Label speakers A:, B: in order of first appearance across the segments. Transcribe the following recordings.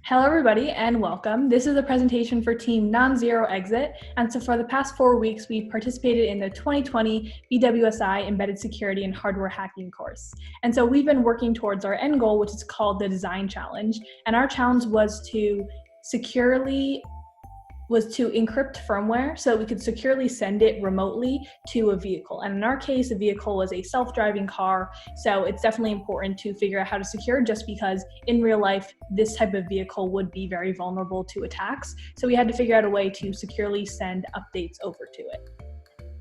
A: Hello, everybody, and welcome. This is a presentation for Team NonZeroExit. And so for the past 4 weeks, we participated in the 2020 BWSI Embedded Security and Hardware Hacking course. And so we've been working towards our end goal, which is called the Design Challenge. And our challenge was to encrypt firmware so that we could securely send it remotely to a vehicle. And in our case, the vehicle was a self-driving car. So it's definitely important to figure out how to secure, just because in real life, this type of vehicle would be very vulnerable to attacks. So we had to figure out a way to securely send updates over to it.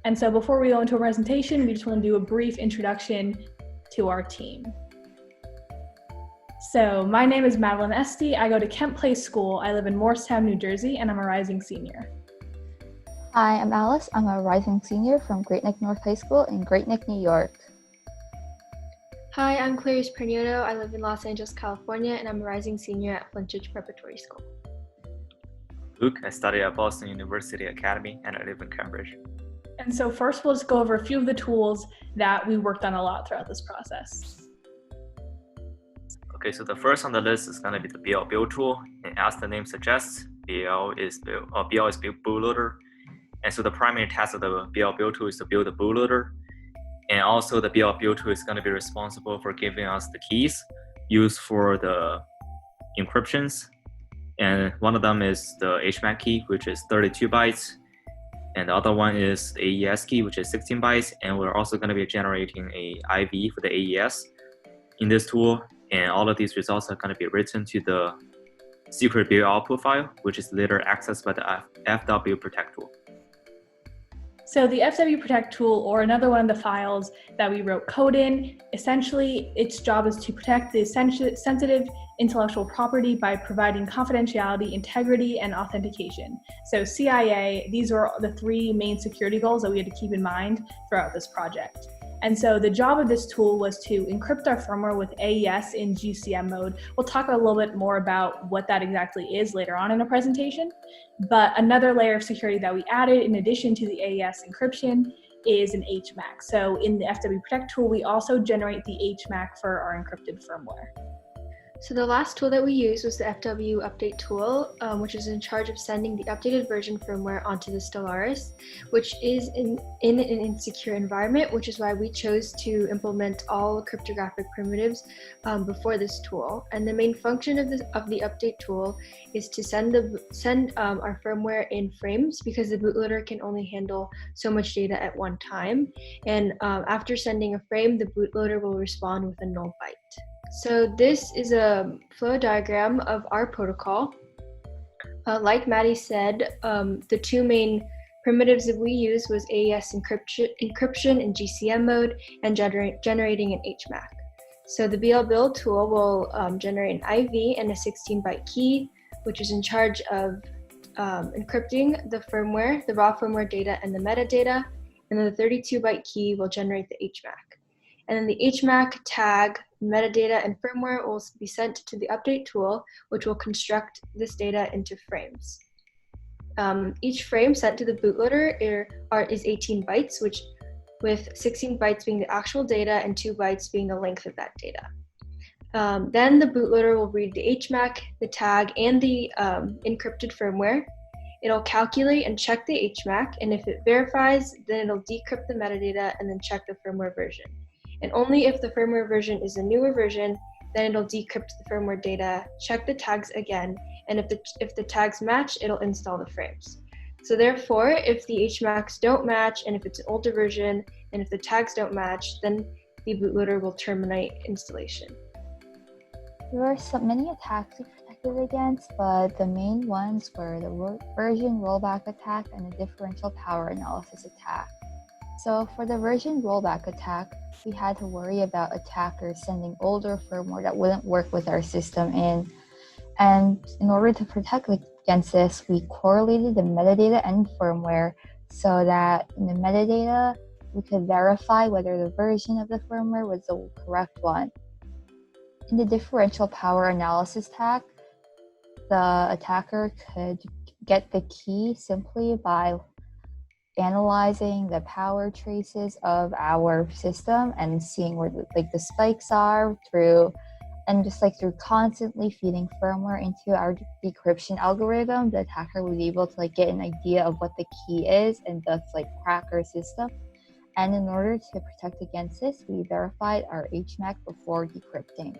A: And so before we go into a presentation, we just want to do a brief introduction to our team. So my name is Madeline Esty. I go to Kent Place School. I live in Morristown, New Jersey, and I'm a rising senior.
B: Hi, I'm Alice. I'm a rising senior from Great Neck North High School in Great Neck, New York.
C: Hi, I'm Clarice Pernudo. I live in Los Angeles, California, and I'm a rising senior at Flintridge Preparatory School.
D: Luke, I study at Boston University Academy, and I live in Cambridge.
A: And so first, we'll just go over a few of the tools that we worked on a lot throughout this process.
D: Okay, so the first on the list is going to be the BL build tool, and as the name suggests, BL is bootloader, and so the primary task of the BL build tool is to build a bootloader, and also the BL build tool is going to be responsible for giving us the keys used for the encryptions, and one of them is the HMAC key, which is 32 bytes, and the other one is the AES key, which is 16 bytes, and we're also going to be generating a IV for the AES in this tool. And all of these results are going to be written to the secret build output file, which is later accessed by the FW Protect tool.
A: So the FW Protect tool, or another one of the files that we wrote code in, essentially its job is to protect the sensitive intellectual property by providing confidentiality, integrity, and authentication. So CIA, these are the three main security goals that we had to keep in mind throughout this project. And so the job of this tool was to encrypt our firmware with AES in GCM mode. We'll talk a little bit more about what that exactly is later on in the presentation. But another layer of security that we added in addition to the AES encryption is an HMAC. So in the FW Protect tool, we also generate the HMAC for our encrypted firmware.
C: So the last tool that we used was the FW Update tool, which is in charge of sending the updated version firmware onto the Stellaris, which is in an insecure environment, which is why we chose to implement all cryptographic primitives before this tool. And the main function of the update tool is to send our firmware in frames, because the bootloader can only handle so much data at one time. And after sending a frame, the bootloader will respond with a null byte. So this is a flow diagram of our protocol. Like Maddie said, the two main primitives that we used was AES encryption in GCM mode and generating an HMAC. So the BL build tool will generate an IV and a 16-byte key, which is in charge of encrypting the firmware, the raw firmware data, and the metadata. And then the 32-byte key will generate the HMAC. And then the HMAC tag, metadata, and firmware will be sent to the update tool, which will construct this data into frames. Each frame sent to the bootloader is 18 bytes, with 16 bytes being the actual data and 2 bytes being the length of that data. Then the bootloader will read the HMAC, the tag, and the encrypted firmware. It'll calculate and check the HMAC, and if it verifies, then it'll decrypt the metadata and then check the firmware version. And only if the firmware version is a newer version, then it'll decrypt the firmware data, check the tags again, and if the tags match, it'll install the frames. So therefore, if the HMACs don't match, and if it's an older version, and if the tags don't match, then the bootloader will terminate installation.
B: There are many attacks we protected against, but the main ones were the version rollback attack and the differential power analysis attack. So for the version rollback attack, we had to worry about attackers sending older firmware that wouldn't work with our system in. And in order to protect against this, we correlated the metadata and firmware so that in the metadata, we could verify whether the version of the firmware was the correct one. In the differential power analysis attack, the attacker could get the key simply by analyzing the power traces of our system and seeing where the spikes are through And just like through constantly feeding firmware into our decryption algorithm, the attacker will be able to like get an idea of what the key is and thus like crack our system. And in order to protect against this, we verified our HMAC before decrypting.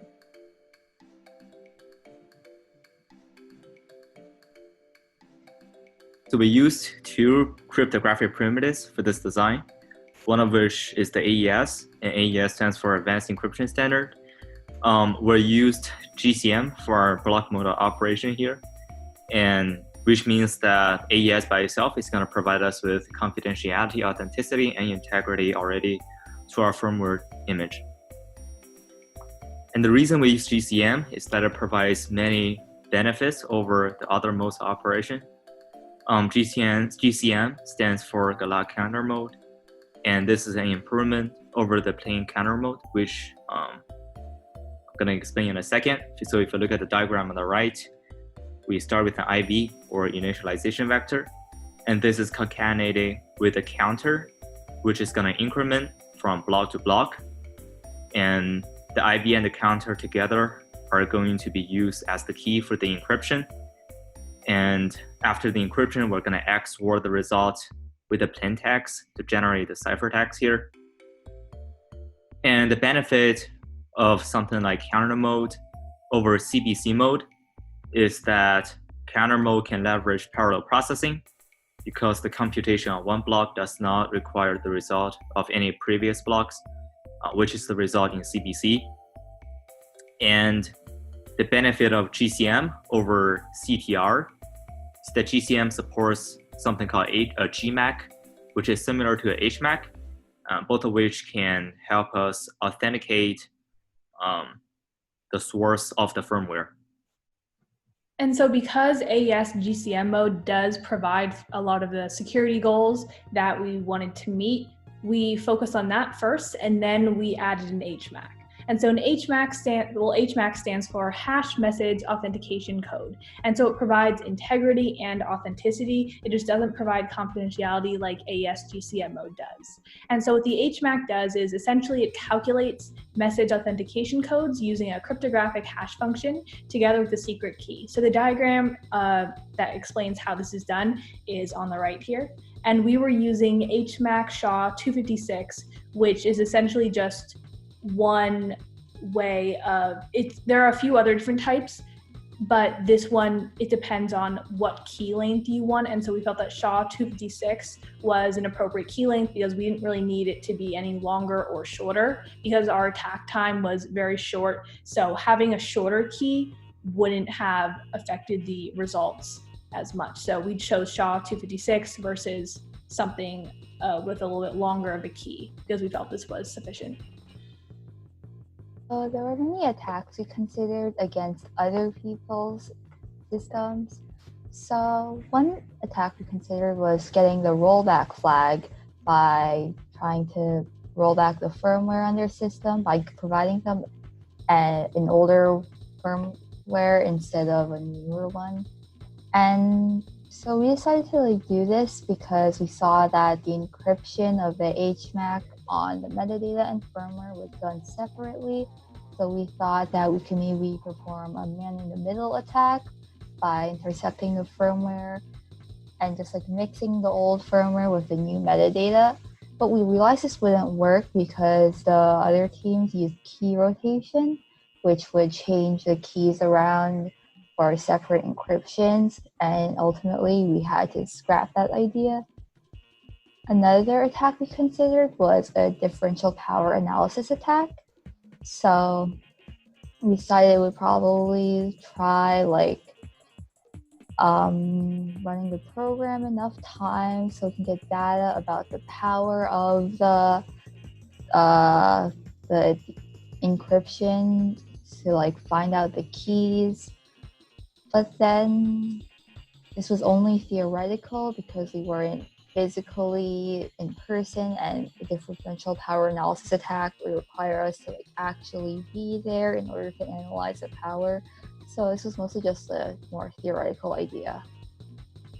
D: So we used two cryptographic primitives for this design, one of which is the AES, and AES stands for Advanced Encryption Standard. We used GCM for our block model operation here, and which means that AES by itself is going to provide us with confidentiality, authenticity, and integrity already to our firmware image. And the reason we use GCM is that it provides many benefits over the other modes of operation. GCM stands for Galactic counter mode, and this is an improvement over the plain counter mode, which I'm going to explain in a second. So if you look at the diagram on the right, we start with an IV, or initialization vector, and this is concatenated with a counter, which is going to increment from block to block, and the IV and the counter together are going to be used as the key for the encryption. And after the encryption, we're going to XOR the result with a plain text to generate the ciphertext here. And the benefit of something like counter mode over CBC mode is that counter mode can leverage parallel processing because the computation on one block does not require the result of any previous blocks, which is the result in CBC. And the benefit of GCM over CTR is that GCM supports something called a GMAC, which is similar to a HMAC, both of which can help us authenticate the source of the firmware.
A: And so because AES GCM mode does provide a lot of the security goals that we wanted to meet, we focused on that first, and then we added an HMAC. And so an HMAC stands for Hash Message Authentication Code. And so it provides integrity and authenticity. It just doesn't provide confidentiality like AES GCM mode does. And so what the HMAC does is essentially it calculates message authentication codes using a cryptographic hash function together with the secret key. So the diagram that explains how this is done is on the right here. And we were using HMAC SHA-256, which is essentially just one way of it. There are a few other different types, but this one, it depends on what key length you want. And so we felt that SHA-256 was an appropriate key length because we didn't really need it to be any longer or shorter because our attack time was very short. So having a shorter key wouldn't have affected the results as much. So we chose SHA-256 versus something with a little bit longer of a key because we felt this was sufficient.
B: So there were many attacks we considered against other people's systems. So one attack we considered was getting the rollback flag by trying to roll back the firmware on their system by providing them an older firmware instead of a newer one. And so we decided to do this because we saw that the encryption of the HMAC on the metadata and firmware was done separately. So we thought that we could maybe perform a man-in-the-middle attack by intercepting the firmware and just mixing the old firmware with the new metadata. But we realized this wouldn't work because the other teams used key rotation, which would change the keys around for separate encryptions, and ultimately we had to scrap that idea. Another attack we considered was a differential power analysis attack. So we decided we'd probably try running the program enough times so we can get data about the power of the encryption to find out the keys. But then this was only theoretical because we weren't physically in person, and the differential power analysis attack would require us to actually be there in order to analyze the power. So this was mostly just a more theoretical idea.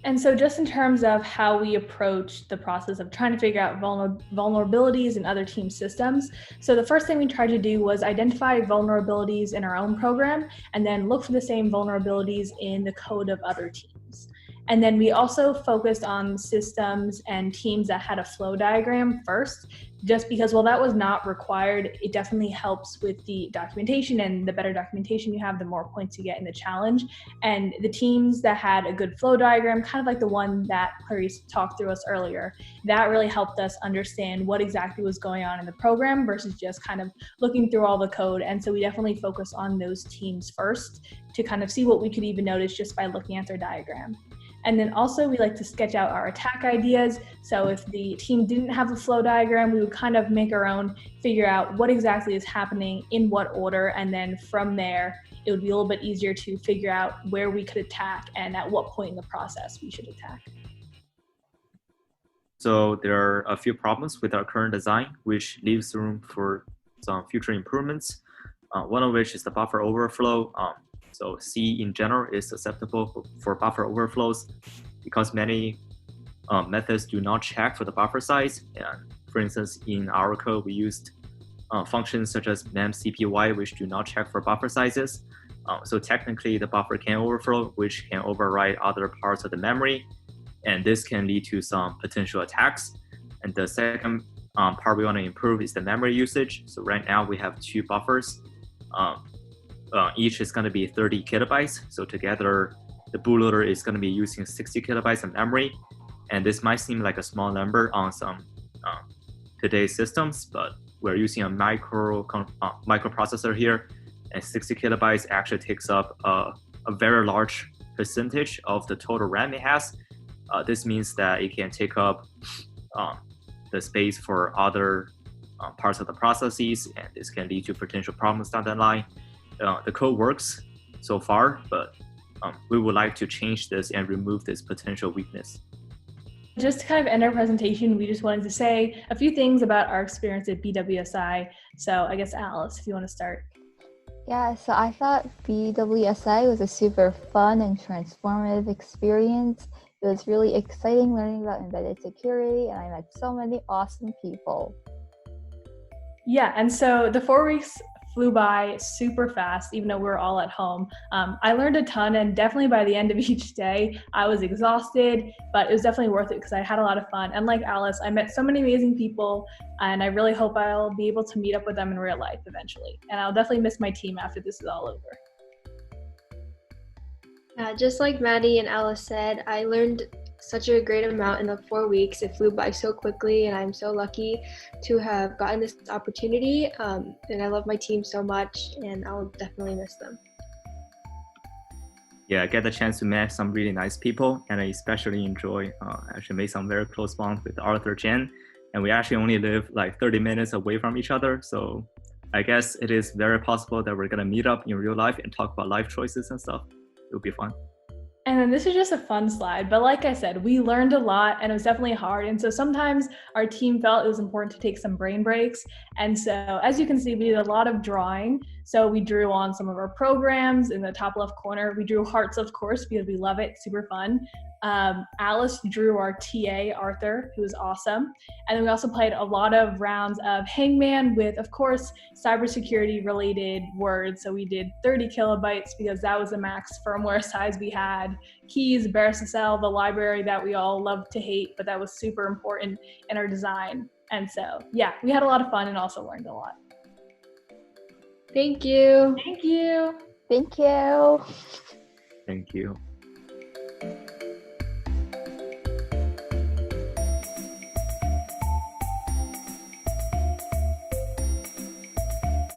A: And so just in terms of how we approach the process of trying to figure out vulnerabilities in other team systems, so the first thing we tried to do was identify vulnerabilities in our own program and then look for the same vulnerabilities in the code of other teams. And then we also focused on systems and teams that had a flow diagram first, just because while that was not required, it definitely helps with the documentation, and the better documentation you have, the more points you get in the challenge. And the teams that had a good flow diagram, kind of like the one that Clarice talked through us earlier, that really helped us understand what exactly was going on in the program versus just kind of looking through all the code. And so we definitely focus on those teams first to kind of see what we could even notice just by looking at their diagram. And then also we like to sketch out our attack ideas. So if the team didn't have a flow diagram, we would kind of make our own, figure out what exactly is happening, in what order, and then from there, it would be a little bit easier to figure out where we could attack and at what point in the process we should attack.
D: So there are a few problems with our current design, which leaves room for some future improvements. One of which is the buffer overflow. So C in general is susceptible for buffer overflows because many methods do not check for the buffer size. And for instance, in our code, we used functions such as memcpy, which do not check for buffer sizes. So technically, the buffer can overflow, which can override other parts of the memory. And this can lead to some potential attacks. And the second part we want to improve is the memory usage. So right now, we have two buffers. Each is going to be 30 kilobytes. So together, the bootloader is going to be using 60 kilobytes of memory. And this might seem like a small number on some today's systems, but we're using a microprocessor here, and 60 kilobytes actually takes up a very large percentage of the total RAM it has. This means that it can take up the space for other parts of the processes, and this can lead to potential problems down the line. The code works so far, but we would like to change this and remove this potential weakness.
A: Just to kind of end our presentation, we just wanted to say a few things about our experience at BWSI. So I guess Alice, if you want to start.
B: Yeah, so I thought BWSI was a super fun and transformative experience. It was really exciting learning about embedded security, and I met so many awesome people.
A: Yeah, and so the 4 weeks flew by super fast, even though we were all at home. I learned a ton, and definitely by the end of each day, I was exhausted, but it was definitely worth it because I had a lot of fun. And like Alice, I met so many amazing people, and I really hope I'll be able to meet up with them in real life eventually. And I'll definitely miss my team after this is all over.
C: Just like Maddie and Alice said, I learned such a great amount in the 4 weeks. It flew by so quickly, and I'm so lucky to have gotten this opportunity. And I love my team so much, and I'll definitely miss them.
D: Yeah, I get the chance to meet some really nice people, and I especially enjoy actually made some very close bonds with Arthur Chen, and we actually only live like 30 minutes away from each other. So I guess it is very possible that we're gonna meet up in real life and talk about life choices and stuff. It'll be fun.
A: And then this is just a fun slide, but like I said, we learned a lot, and it was definitely hard. And so sometimes our team felt it was important to take some brain breaks. And so as you can see, we did a lot of drawing. So we drew on some of our programs in the top left corner. We drew hearts, of course, because we love it, super fun. Alice drew our TA, Arthur, who was awesome. And then we also played a lot of rounds of Hangman with, of course, cybersecurity related words. So we did 30 kilobytes because that was the max firmware size we had. Keys, BareSSL, the library that we all love to hate, but that was super important in our design. And so, yeah, we had a lot of fun and also learned a lot.
C: Thank you.
A: Thank you.
B: Thank you.
D: Thank you.